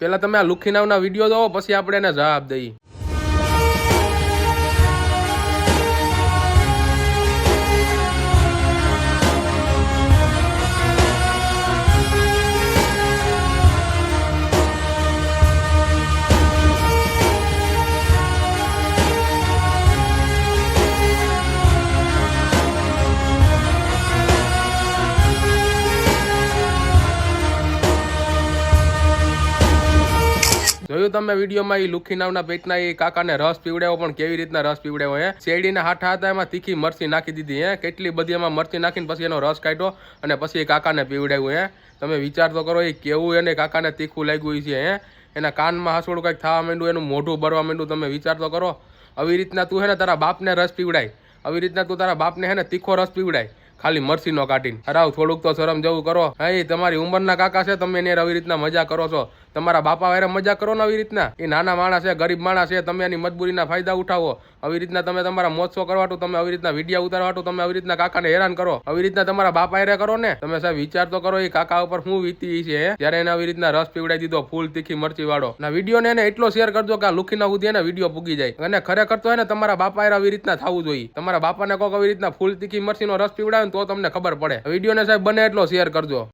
પેલા તમે આ લુખીનાવના વિડીયો જોવો પછી આપણે એને જવાબ દઈએ. જોયું તમે વિડીયોમાં એ લુખીનાવના પેટના એ કાકાને રસ પીવડાવ્યો, પણ કેવી રીતના રસ પીવડાવ્યો હે. શેરડીના હાઠા હતા એમાં તીખી મરચી નાખી દીધી હે, કેટલી બધી એમાં મરચી નાખીને પછી એનો રસ કાઢ્યો અને પછી એ કાકાને પીવડાવ્યું હે. તમે વિચાર તો કરો એ કેવું એને કાકાને તીખું લાગ્યું છે હે. એના કાનમાં હાસોડું કંઈક થવા માંડ્યું, એનું મોઢું ભરવા માંડ્યું. તમે વિચાર તો કરો. આવી રીતના તું હે ને તારા બાપને રસ પીવડાય, આવી રીતના તું તારા બાપને હે ને તીખો રસ પીવડાય ખાલી મરસી નો કાઢીને. હરાવ થોડુંક તો શરમ જેવું કરો. હા તમારી ઉંમરના કાકા છે, તમે એને આવી રીતના મજા કરો છો. તમારા બાપા વારે મજા કરો ને આવી રીતના. એ નાના માણસ છે, ગરીબ માણસ છે, તમે એની મજબૂરીના ફાયદા ઉઠાવો. આવી રીતના તમે તમારા મોજશો કરવાટું, તમે આવી રીતના વિડીયો ઉતારવાટું, તમે આવી રીતના કાકાને હેરાન કરો. આવી રીતના તમારા બાપા હારે કરો ને. તમે સાહેબ વિચાર તો કરો એ કાકા ઉપર શું વીતી છે ત્યારે એને આવી રીતના રસ પીવડાવી દીધો ફૂલ તીખી મરચી વાળો. ના વિડીયો ને એને એટલો શેર કરજો કે આ લુખીના સુધી એને વિડીયો પૂગી જાય. અને ખરેખર તો હે ને તમારા બાપા હારે આવી રીતના થવું જોઈએ. તમારા બાપાને કોક આવી રીતના ફૂલ તીખી મરચીનો રસ પીવડાવે ને તો તમને ખબર પડે. વિડીયો ને સાહેબ બને એટલો શેર કરજો.